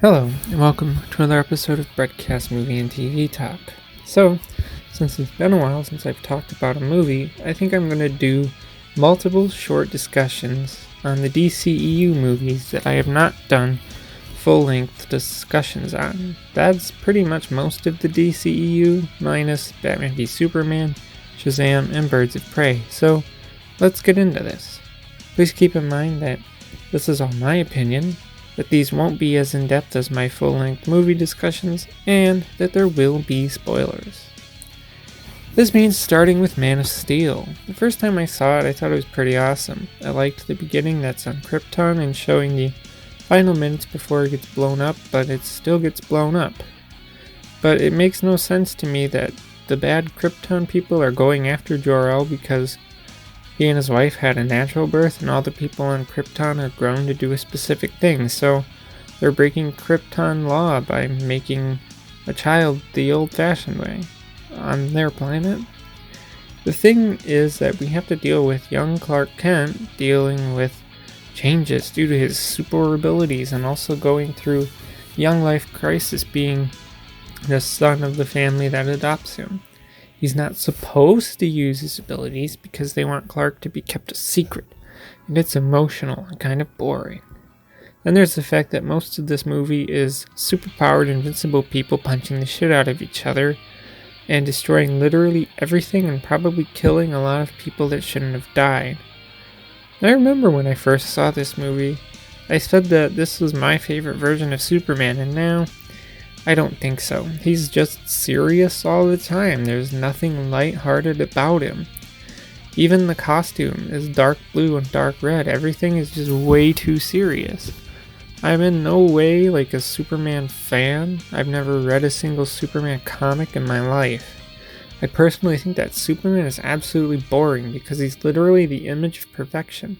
Hello, and welcome to another episode of Breadcast Movie and TV Talk. So, since it's been a while since I've talked about a movie, I think I'm going to do multiple short discussions on the DCEU movies that I have not done full-length discussions on. That's pretty much most of the DCEU, minus Batman v Superman, Shazam, and Birds of Prey. So, let's get into this. Please keep in mind that this is all my opinion, that these won't be as in-depth as my full-length movie discussions, and that there will be spoilers. This means starting with Man of Steel. The first time I saw it, I thought it was pretty awesome. I liked the beginning that's on Krypton and showing the final minutes before it gets blown up, but it still gets blown up. But it makes no sense to me that the bad Krypton people are going after Jor-El because he and his wife had a natural birth, and all the people on Krypton are grown to do a specific thing, so they're breaking Krypton law by making a child the old-fashioned way on their planet. The thing is that we have to deal with young Clark Kent dealing with changes due to his super abilities and also going through young life crisis being the son of the family that adopts him. He's not supposed to use his abilities because they want Clark to be kept a secret, and it's emotional and kind of boring. Then there's the fact that most of this movie is superpowered, invincible people punching the shit out of each other and destroying literally everything and probably killing a lot of people that shouldn't have died. I remember when I first saw this movie, I said that this was my favorite version of Superman, and now I don't think so. He's just serious all the time. There's nothing lighthearted about him. Even the costume is dark blue and dark red. Everything is just way too serious. I'm in no way like a Superman fan. I've never read a single Superman comic in my life. I personally think that Superman is absolutely boring because he's literally the image of perfection.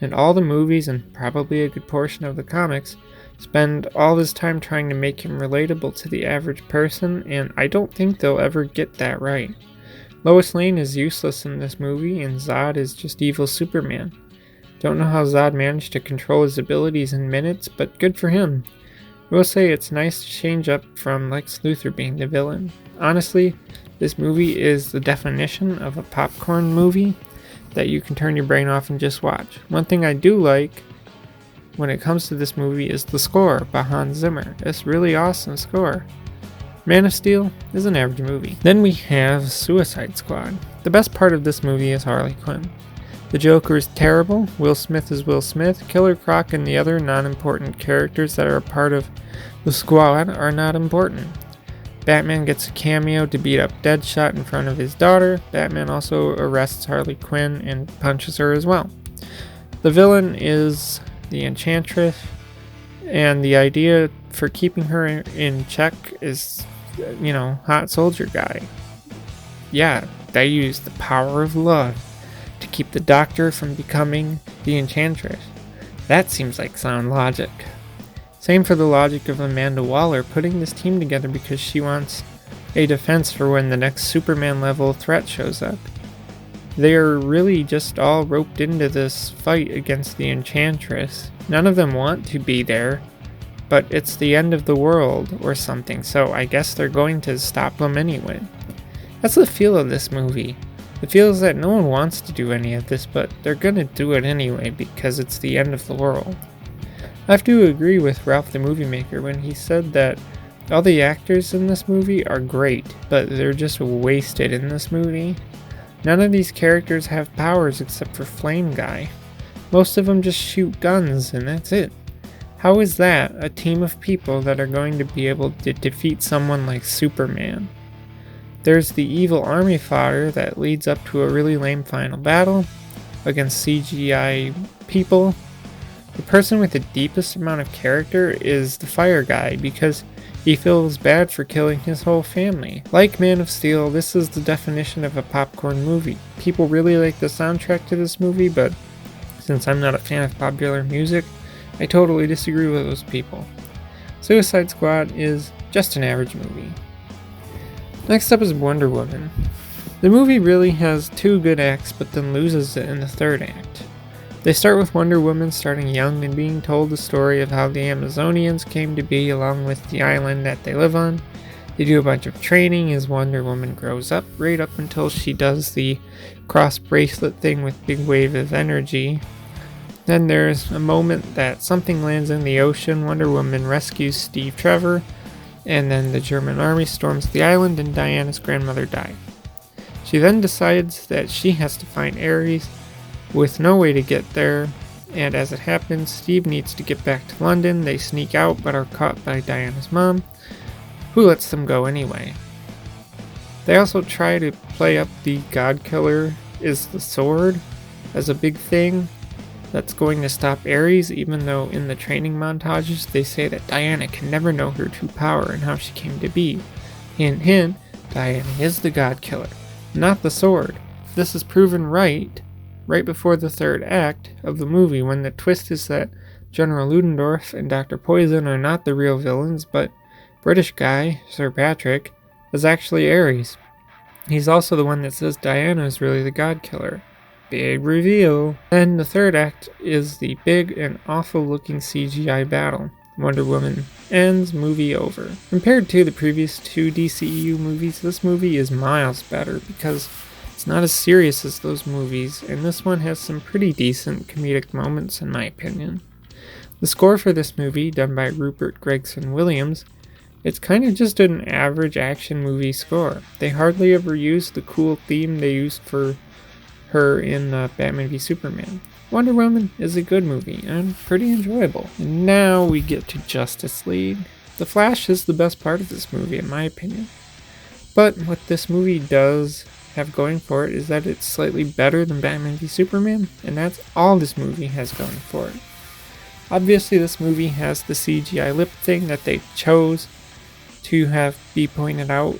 And all the movies, and probably a good portion of the comics, spend all this time trying to make him relatable to the average person, and I don't think they'll ever get that right. Lois Lane is useless in this movie, and Zod is just evil Superman. Don't know how Zod managed to control his abilities in minutes, but good for him. I will say it's nice to change up from Lex Luthor being the villain. Honestly, this movie is the definition of a popcorn movie that you can turn your brain off and just watch. One thing I do like when it comes to this movie is the score by Hans Zimmer. It's really awesome score. Man of Steel is an average movie. Then we have Suicide Squad. The best part of this movie is Harley Quinn. The Joker is terrible, Will Smith is Will Smith, Killer Croc and the other non-important characters that are a part of the squad are not important. Batman gets a cameo to beat up Deadshot in front of his daughter. Batman also arrests Harley Quinn and punches her as well. The villain is the Enchantress, and the idea for keeping her in check is, hot soldier guy. Yeah, they use the power of love to keep the Doctor from becoming the Enchantress. That seems like sound logic. Same for the logic of Amanda Waller putting this team together because she wants a defense for when the next Superman level threat shows up. They're really just all roped into this fight against the Enchantress. None of them want to be there, but it's the end of the world or something, so I guess they're going to stop them anyway. That's the feel of this movie. The feel is that no one wants to do any of this, but they're gonna do it anyway because it's the end of the world. I have to agree with Ralph the Movie Maker when he said that all the actors in this movie are great, but they're just wasted in this movie. None of these characters have powers except for Flame Guy. Most of them just shoot guns and that's it. How is that a team of people that are going to be able to defeat someone like Superman? There's the evil army fodder that leads up to a really lame final battle against CGI people. The person with the deepest amount of character is the fire guy because he feels bad for killing his whole family. Like Man of Steel, this is the definition of a popcorn movie. People really like the soundtrack to this movie, but since I'm not a fan of popular music, I totally disagree with those people. Suicide Squad is just an average movie. Next up is Wonder Woman. The movie really has two good acts, but then loses it in the third act. They start with Wonder Woman starting young and being told the story of how the Amazonians came to be along with the island that they live on. They do a bunch of training as Wonder Woman grows up, right up until she does the cross bracelet thing with big wave of energy. Then there's a moment that something lands in the ocean, Wonder Woman rescues Steve Trevor, and then the German army storms the island and Diana's grandmother dies. She then decides that she has to find Ares with no way to get there, and as it happens, Steve needs to get back to London. They sneak out but are caught by Diana's mom, who lets them go anyway. They also try to play up the God Killer is the sword as a big thing that's going to stop Ares, even though in the training montages they say that Diana can never know her true power and how she came to be. Hint hint, Diana is the God Killer, not the sword. This is proven right before the third act of the movie, when the twist is that General Ludendorff and Dr. Poison are not the real villains, but British guy, Sir Patrick, is actually Ares. He's also the one that says Diana is really the God Killer. Big reveal. Then the third act is the big and awful looking CGI battle. Wonder Woman ends, movie over. Compared to the previous two DCEU movies, this movie is miles better because it's not as serious as those movies, and this one has some pretty decent comedic moments in my opinion. The score for this movie, done by Rupert Gregson Williams, it's kind of just an average action movie score. They hardly ever use the cool theme they used for her in Batman v Superman. Wonder Woman is a good movie and pretty enjoyable. And now we get to Justice League. The Flash is the best part of this movie in my opinion. But what this movie does have going for it is that it's slightly better than Batman v Superman, and that's all this movie has going for it. Obviously this movie has the CGI lip thing that they chose to have be pointed out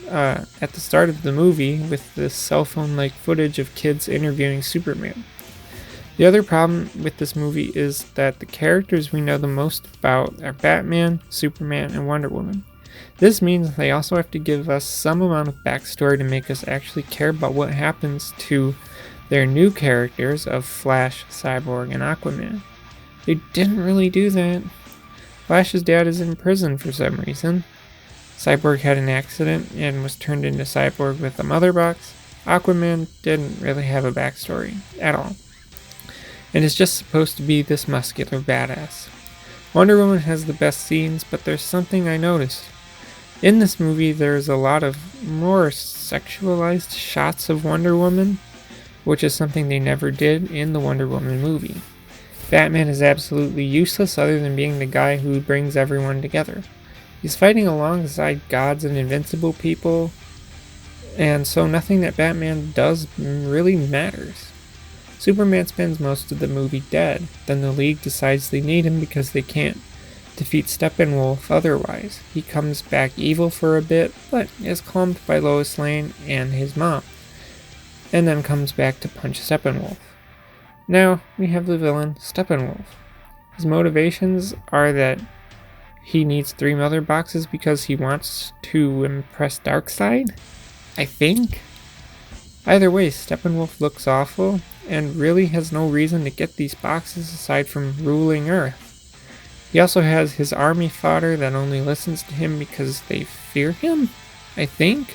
at the start of the movie with this cell phone-like footage of kids interviewing Superman. The other problem with this movie is that the characters we know the most about are Batman, Superman, and Wonder Woman. This means they also have to give us some amount of backstory to make us actually care about what happens to their new characters of Flash, Cyborg, and Aquaman. They didn't really do that. Flash's dad is in prison for some reason. Cyborg had an accident and was turned into Cyborg with a mother box. Aquaman didn't really have a backstory at all, and is just supposed to be this muscular badass. Wonder Woman has the best scenes, but there's something I noticed. In this movie, there's a lot of more sexualized shots of Wonder Woman, which is something they never did in the Wonder Woman movie. Batman is absolutely useless other than being the guy who brings everyone together. He's fighting alongside gods and invincible people, and so nothing that Batman does really matters. Superman spends most of the movie dead, then the League decides they need him because they can't defeat Steppenwolf otherwise. He comes back evil for a bit, but is calmed by Lois Lane and his mom, and then comes back to punch Steppenwolf. Now we have the villain, Steppenwolf. His motivations are that he needs 3 mother boxes because he wants to impress Darkseid, I think? Either way, Steppenwolf looks awful, and really has no reason to get these boxes aside from ruling Earth. He also has his army fodder that only listens to him because they fear him, I think?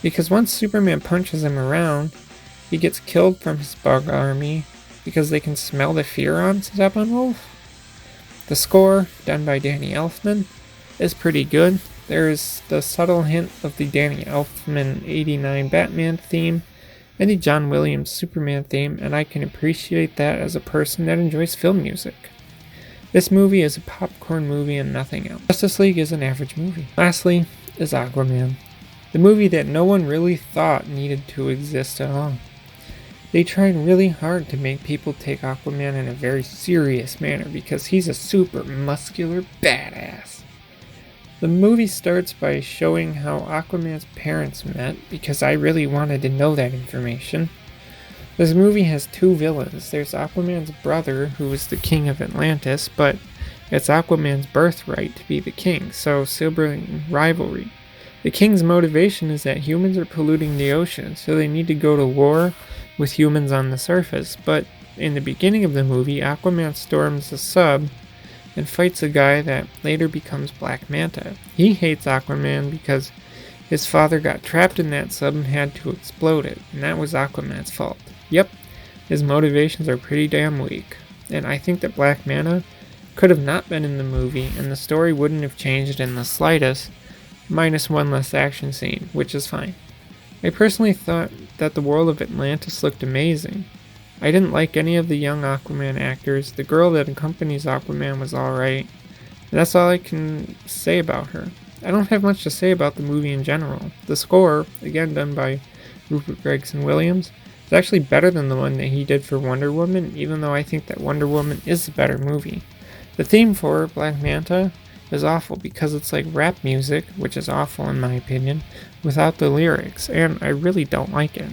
Because once Superman punches him around, he gets killed from his bug army because they can smell the fear on Steppenwolf. The score, done by Danny Elfman, is pretty good. There is the subtle hint of the Danny Elfman '89 Batman theme and the John Williams Superman theme, and I can appreciate that as a person that enjoys film music. This movie is a popcorn movie and nothing else. Justice League is an average movie. Lastly is Aquaman, the movie that no one really thought needed to exist at all. They tried really hard to make people take Aquaman in a very serious manner because he's a super muscular badass. The movie starts by showing how Aquaman's parents met because I really wanted to know that information. This movie has 2 villains. There's Aquaman's brother, who is the king of Atlantis, but it's Aquaman's birthright to be the king, so sibling rivalry. The king's motivation is that humans are polluting the ocean, so they need to go to war with humans on the surface, but in the beginning of the movie, Aquaman storms the sub and fights a guy that later becomes Black Manta. He hates Aquaman because his father got trapped in that sub and had to explode it, and that was Aquaman's fault. Yep, his motivations are pretty damn weak, and I think that Black Manta could have not been in the movie, and the story wouldn't have changed in the slightest, minus one less action scene, which is fine. I personally thought that the world of Atlantis looked amazing. I didn't like any of the young Aquaman actors. The girl that accompanies Aquaman was alright, and that's all I can say about her. I don't have much to say about the movie in general. The score, again done by Rupert Gregson-Williams, is actually better than the one that he did for Wonder Woman, even though I think that Wonder Woman is the better movie. The theme for Black Manta is awful because it's like rap music, which is awful in my opinion, without the lyrics, and I really don't like it.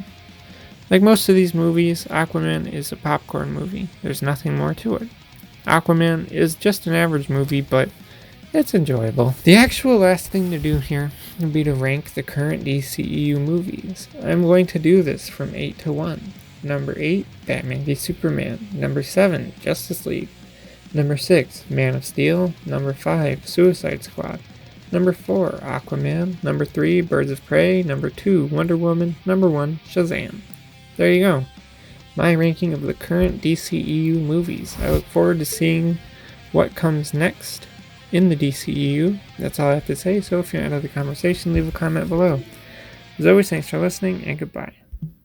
Like most of these movies, Aquaman is a popcorn movie. There's nothing more to it. Aquaman is just an average movie, but it's enjoyable. The actual last thing to do here would be to rank the current DCEU movies. I'm going to do this from 8 to 1. Number 8, Batman v Superman. Number 7, Justice League. Number 6, Man of Steel. Number 5, Suicide Squad. Number 4, Aquaman. Number 3, Birds of Prey. Number 2, Wonder Woman. Number 1, Shazam. There you go. My ranking of the current DCEU movies. I look forward to seeing what comes next in the DCEU. That's all I have to say, so if you're out of the conversation, leave a comment below. As always, thanks for listening, and goodbye.